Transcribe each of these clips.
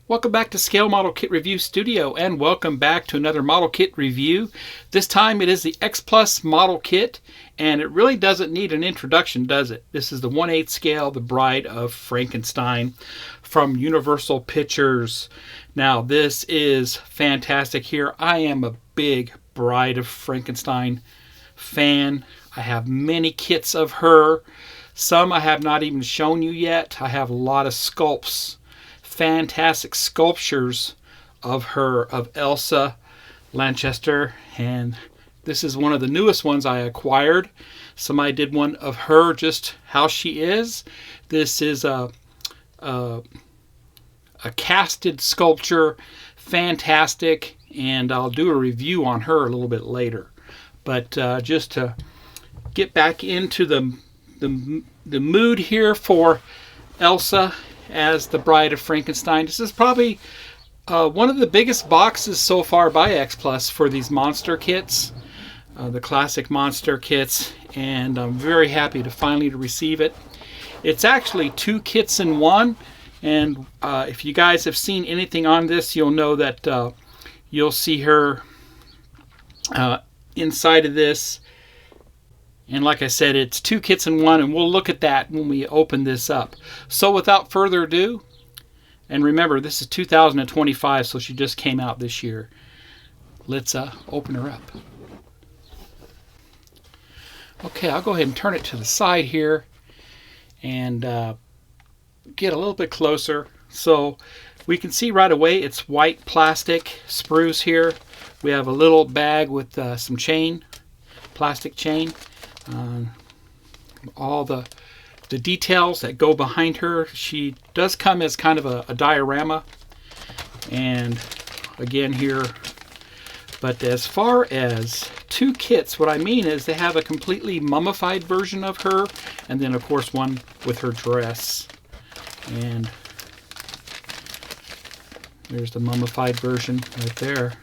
Welcome back to Scale Model Kit Review Studio, and welcome back to another model kit review. This time it is the X Plus model kit, and it really doesn't need an introduction, does it? This is the 1/8 scale, the Bride of Frankenstein from Universal Pictures. Now this is fantastic here. I am a big Bride of Frankenstein fan. I have many kits of her. Some I have not even shown you yet. I have a lot of sculpts. Fantastic sculptures of her, of Elsa Lanchester, and this is one of the newest ones I acquired. Somebody did one of her, just how she is. This is a casted sculpture, fantastic, and I'll do a review on her a little bit later. But just to get back into the mood here for Elsa as the Bride of Frankenstein. This is probably one of the biggest boxes so far by X Plus for these monster kits, the classic monster kits, and I'm very happy to finally receive it. It's actually 2 kits in one, and if you guys have seen anything on this, you'll know that you'll see her inside of this. And like I said, it's 2 kits in one, and we'll look at that when we open this up. So without further ado, and remember, this is 2025, so she just came out this year. Let's open her up. Okay, I'll go ahead and turn it to the side here and get a little bit closer. So we can see right away it's white plastic sprues here. We have a little bag with some chain, plastic chain. All the details that go behind her. She does come as kind of a diorama, and again here. But as far as 2 kits, what I mean is they have a completely mummified version of her, and then of course one with her dress. And there's the mummified version right there.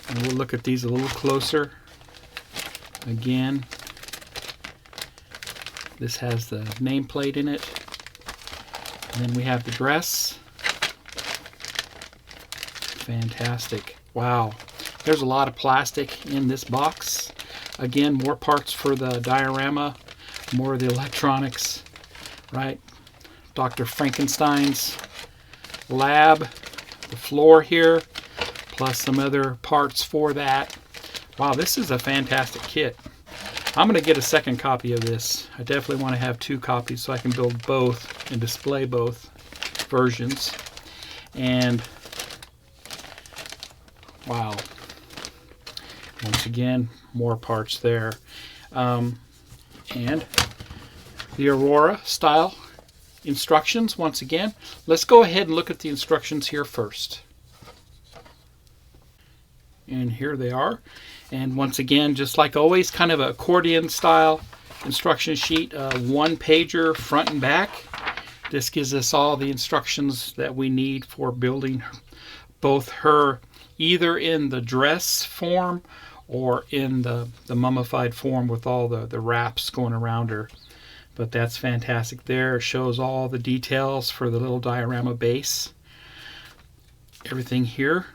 And we'll look at these a little closer. Again, this has the nameplate in it. And then we have the dress. Fantastic. Wow. There's a lot of plastic in this box. Again, more parts for the diorama, more of the electronics, right? Dr. Frankenstein's lab, the floor here, plus some other parts for that. Wow, this is a fantastic kit. I'm going to get a second copy of this. I definitely want to have 2 copies so I can build both and display both versions. And wow. Once again, more parts there. And the Aurora style instructions once again. Let's go ahead and look at the instructions here first. And here they are. And once again, just like always, kind of an accordion style instruction sheet, 1-pager front and back. This gives us all the instructions that we need for building both her either in the dress form or in the mummified form with all the wraps going around her. But that's fantastic there. It shows all the details for the little diorama base. Everything here.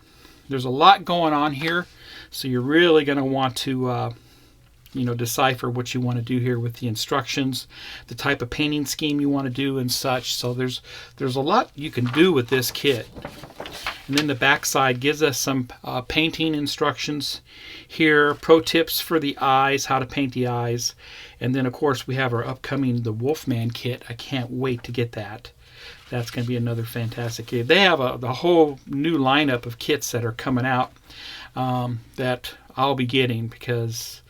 There's a lot going on here, so you're really going to want to decipher what you want to do here with the instructions, the type of painting scheme you want to do and such. So there's a lot you can do with this kit. And then the back side gives us some painting instructions here, pro tips for the eyes, how to paint the eyes. And then of course we have our upcoming the Wolfman kit. I can't wait to get that. That's going to be another fantastic kit. They have the whole new lineup of kits that are coming out that I'll be getting because,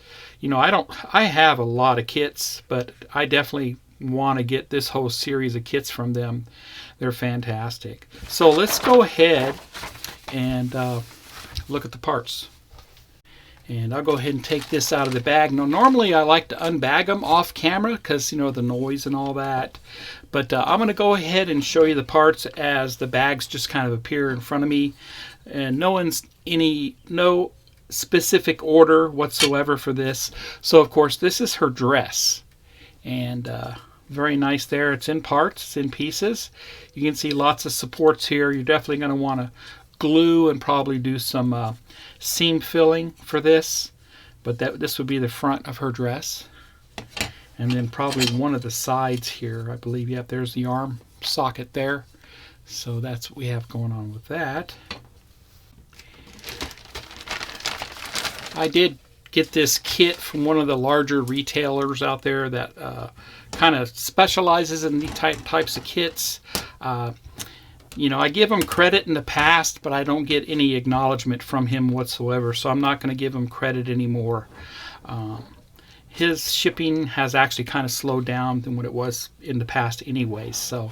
I have a lot of kits, but I definitely want to get this whole series of kits from them. They're fantastic. So let's go ahead and look at the parts. And I'll go ahead and take this out of the bag. Now, normally I like to unbag them off camera because, the noise and all that. But I'm going to go ahead and show you the parts as the bags just kind of appear in front of me. and no specific order whatsoever for this. So of course this is her dress, and very nice there. It's in parts, it's in pieces. You can see lots of supports here. You're definitely going to want to glue and probably do some seam filling for this, but this would be the front of her dress. And then probably one of the sides here, I believe. Yep, there's the arm socket there. So that's what we have going on with that. I did get this kit from one of the larger retailers out there that kind of specializes in these types of kits. You know, I give him credit in the past, but I don't get any acknowledgement from him whatsoever, so I'm not going to give him credit anymore. His shipping has actually kind of slowed down than what it was in the past anyways. So,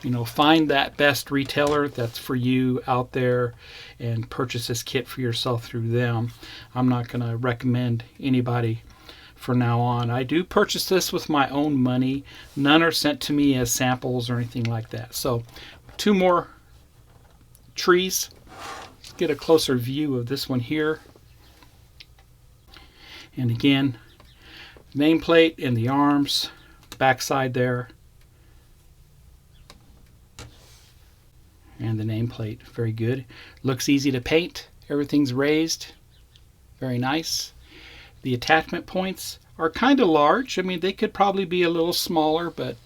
you know, find that best retailer that's for you out there and purchase this kit for yourself through them. I'm not going to recommend anybody for now on. I do purchase this with my own money. None are sent to me as samples or anything like that. So, two more trees. Let's get a closer view of this one here. And again, nameplate in the arms, backside there, and the nameplate. Very good. Looks easy to paint. Everything's raised. Very nice. The attachment points are kind of large. I mean, they could probably be a little smaller, but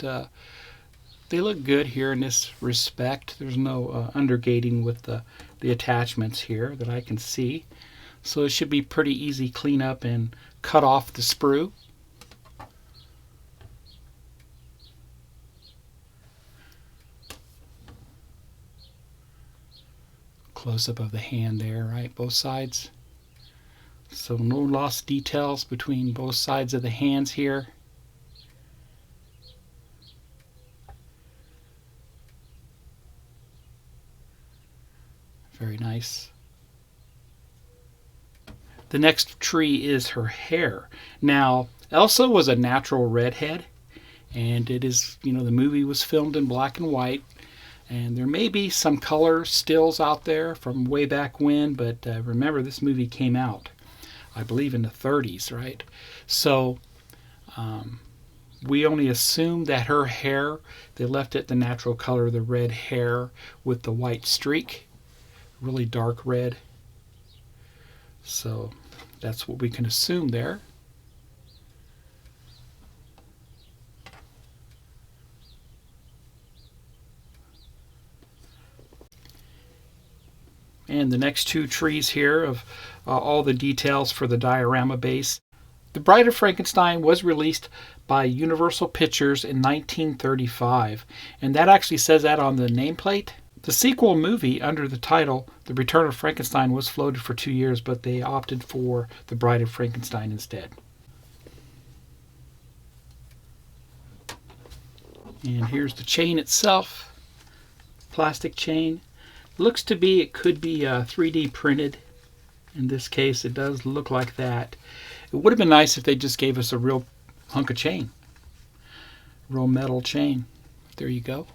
they look good here in this respect. There's no undergating with the attachments here that I can see. So it should be pretty easy clean up and cut off the sprue. Close-up of the hand there, right? Both sides. So no lost details between both sides of the hands here. Very nice. The next tree is her hair. Now, Elsa was a natural redhead, and it is, you know, the movie was filmed in black and white. And there may be some color stills out there from way back when, but remember this movie came out, I believe, in the 30s, right? So we only assume that her hair, they left it the natural color, the red hair with the white streak, really dark red. So that's what we can assume there. And the next two trees here of all the details for the diorama base. The Bride of Frankenstein was released by Universal Pictures in 1935, and that actually says that on the nameplate. The sequel movie under the title The Return of Frankenstein was floated for 2 years, but they opted for The Bride of Frankenstein instead. And here's the chain itself, plastic chain. Looks to be, it could be 3D printed. In this case, it does look like that. It would have been nice if they just gave us a real hunk of chain. Real metal chain. There you go.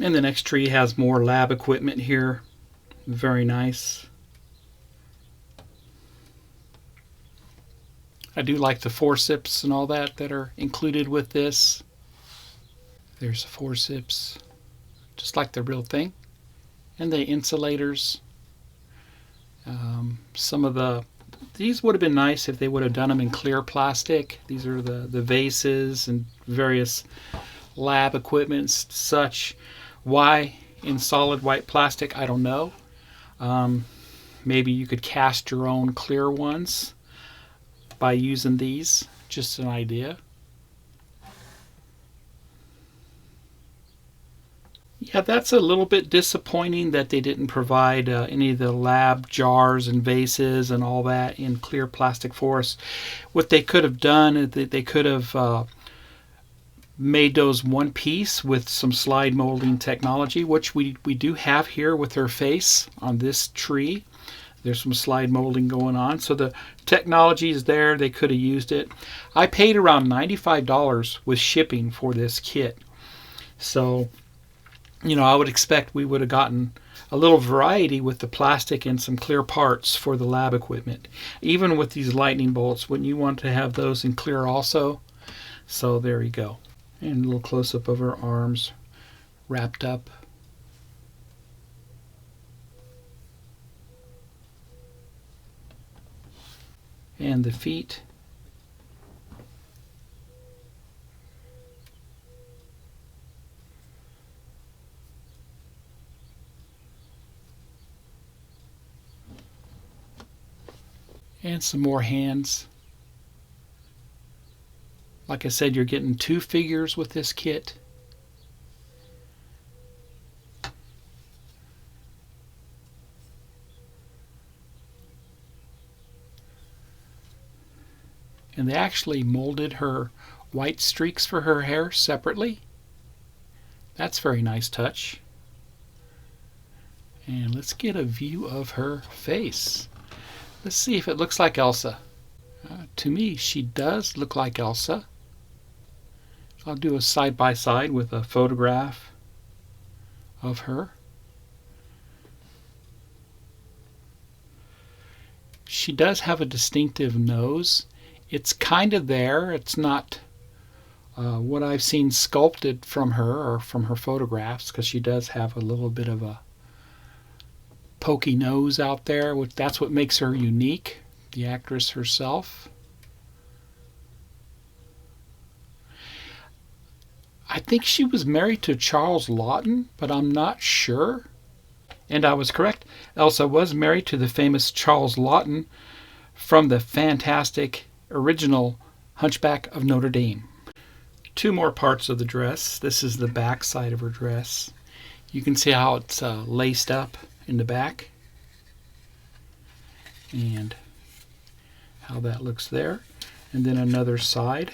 And the next tree has more lab equipment here. Very nice. I do like the forceps and all that are included with this. There's the forceps. Just like the real thing. And the insulators. Some of these would have been nice if they would have done them in clear plastic. These are the vases and various lab equipment such. Why in solid white plastic, I don't know. Maybe you could cast your own clear ones by using these. Just an idea. Yeah, that's a little bit disappointing that they didn't provide any of the lab jars and vases and all that in clear plastic for us. What they could have done is that they could have made those one piece with some slide molding technology, which we do have here with her face on this tree. There's some slide molding going on. So the technology is there. They could have used it. I paid around $95 with shipping for this kit. So, you know, I would expect we would have gotten a little variety with the plastic and some clear parts for the lab equipment. Even with these lightning bolts, wouldn't you want to have those in clear also? So there you go. And a little close-up of her arms wrapped up. And the feet. And some more hands. Like I said, you're getting 2 figures with this kit. And they actually molded her white streaks for her hair separately. That's a very nice touch. And let's get a view of her face. Let's see if it looks like Elsa. To me, she does look like Elsa. I'll do a side-by-side with a photograph of her. She does have a distinctive nose. It's kind of there. It's not what I've seen sculpted from her or from her photographs, because she does have a little bit of a pokey nose out there. That's what makes her unique, the actress herself. I think she was married to Charles Laughton, but I'm not sure. And I was correct. Elsa was married to the famous Charles Laughton from the fantastic original Hunchback of Notre Dame. 2 more parts of the dress. This is the back side of her dress. You can see how it's laced up in the back. And how that looks there. And then another side.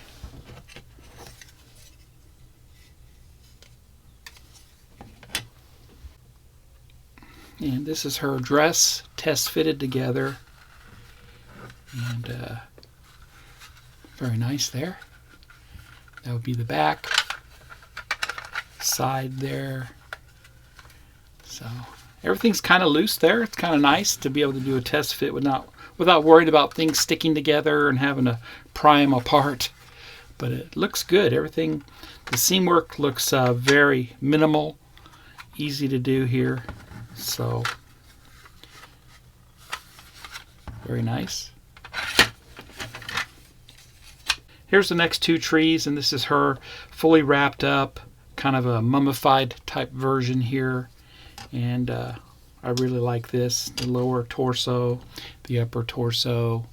And this is her dress, test fitted together. And very nice there. That would be the back. Side there. So everything's kind of loose there. It's kind of nice to be able to do a test fit without worried about things sticking together and having to pry them apart. But it looks good. Everything, the seam work looks very minimal, easy to do here. So, very nice. Here's the next 2 trees, and this is her fully wrapped up, kind of a mummified type version here. And I really like this, the lower torso, the upper torso.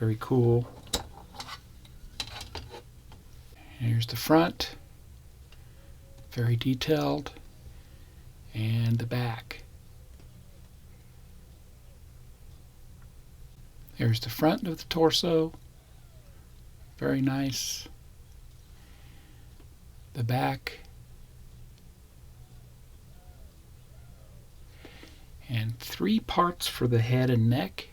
Very cool. Here's the front, very detailed. And the back. There's the front of the torso. Very nice. The back. And 3 parts for the head and neck.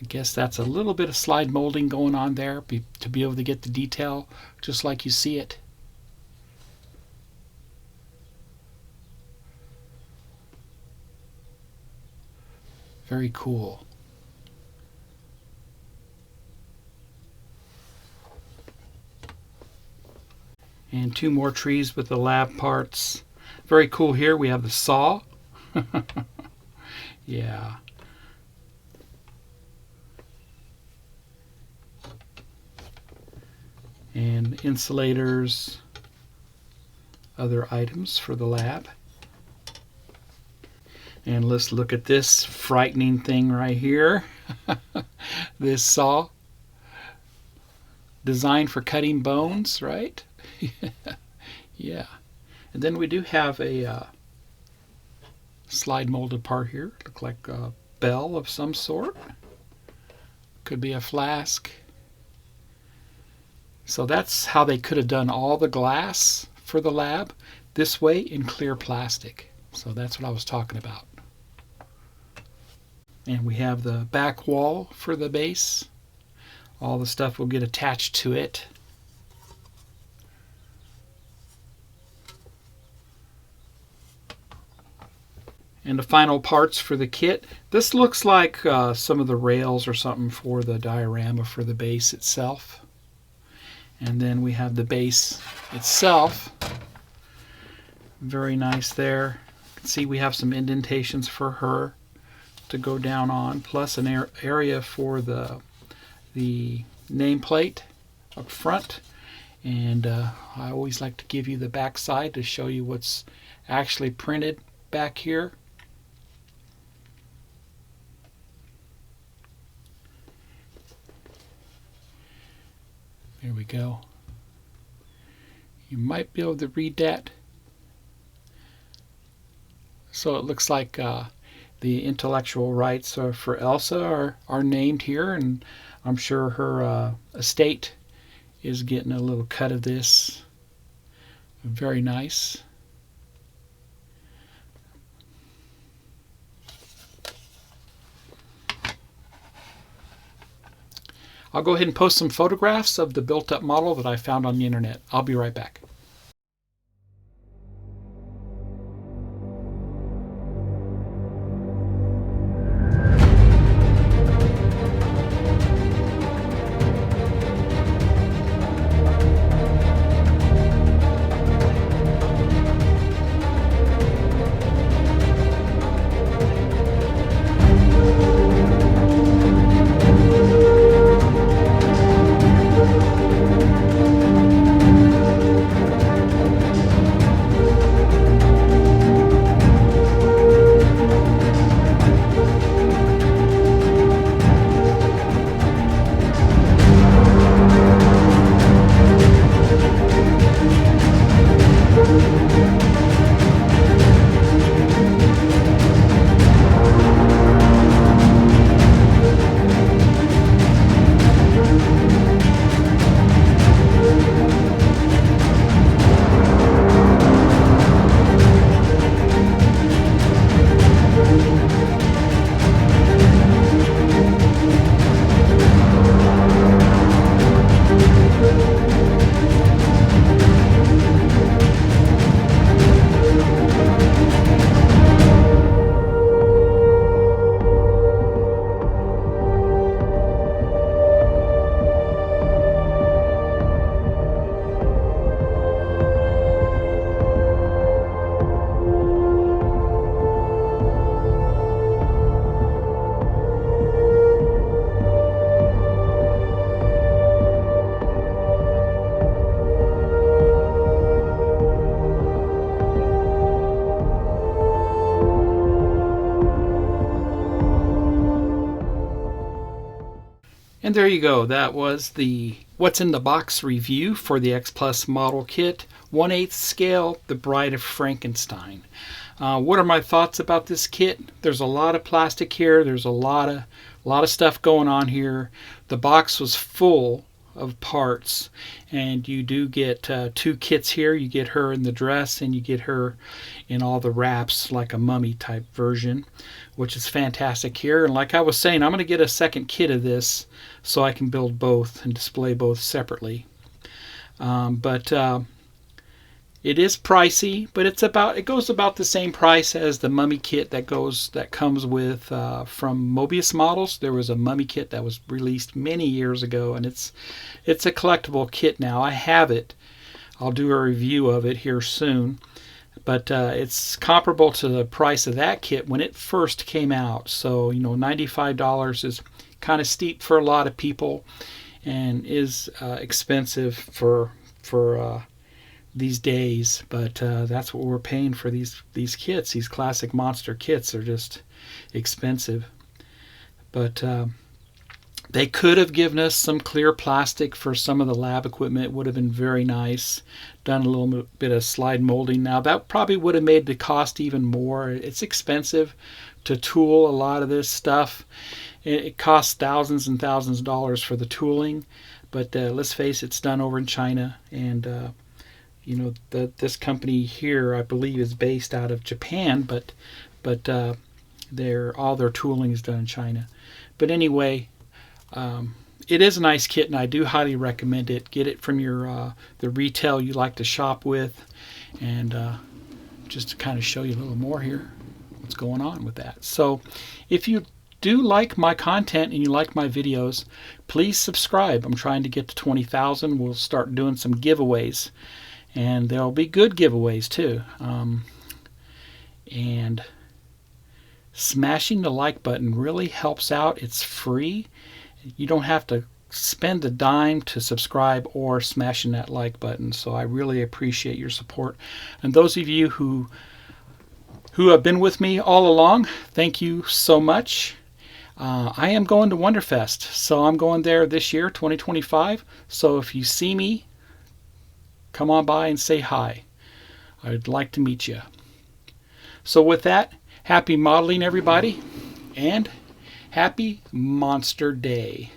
I guess that's a little bit of slide molding going on there to be able to get the detail just like you see it. Very cool. And 2 more trees with the lab parts. Very cool here. We have the saw. Yeah. And insulators, other items for the lab. And let's look at this frightening thing right here. This saw, designed for cutting bones, right? Yeah. And then we do have a slide molded part here. Look like a bell of some sort. Could be a flask. So that's how they could have done all the glass for the lab, this way in clear plastic. So that's what I was talking about. And we have the back wall for the base. All the stuff will get attached to it. And the final parts for the kit. This looks like some of the rails or something for the diorama for the base itself. And then we have the base itself. Very nice there. You can see we have some indentations for her to go down on, plus an area for the nameplate up front. And I always like to give you the back side to show you what's actually printed back here. There we go. You might be able to read that. So it looks like the intellectual rights for Elsa are named here, and I'm sure her estate is getting a little cut of this. Very nice. I'll go ahead and post some photographs of the built-up model that I found on the internet. I'll be right back. And there you go. That was the What's in the Box review for the X Plus model kit, 1/8 scale, the Bride of Frankenstein. What are my thoughts about this kit? There's a lot of plastic here. There's a lot of stuff going on here. The box was full of parts, and you do get 2 kits here. You get her in the dress, and you get her in all the wraps, like a mummy type version, which is fantastic here. And like I was saying, I'm going to get a second kit of this so I can build both and display both separately. But it is pricey, but it goes about the same price as the mummy kit that comes with from Mobius Models. There was a mummy kit that was released many years ago, and it's a collectible kit now. I have it. I'll do a review of it here soon. But it's comparable to the price of that kit when it first came out. So, $95 is kind of steep for a lot of people, and is expensive for these days. But that's what we're paying for these kits. These classic monster kits are just expensive. But they could have given us some clear plastic for some of the lab equipment. It would have been very nice. Done a little bit of slide molding. Now that probably would have made the cost even more. It's expensive to tool a lot of this stuff. It costs thousands and thousands of dollars for the tooling. But let's face it, it's done over in China. And this company here, I believe, is based out of Japan. But all their tooling is done in China. But anyway, it is a nice kit, and I do highly recommend it. Get it from the retail you like to shop with, and just to kind of show you a little more here what's going on with that. So if you do like my content and you like my videos, please subscribe. I'm trying to get to 20,000. We'll start doing some giveaways, and there'll be good giveaways too. And smashing the like button really helps out. It's free. You don't have to spend a dime to subscribe or smashing that like button. So I really appreciate your support. And those of you who have been with me all along, thank you so much. I am going to Wonderfest, so I'm going there this year, 2025. So if you see me, come on by and say hi. I'd like to meet you. So with that, happy modeling, everybody, and happy Monster Day.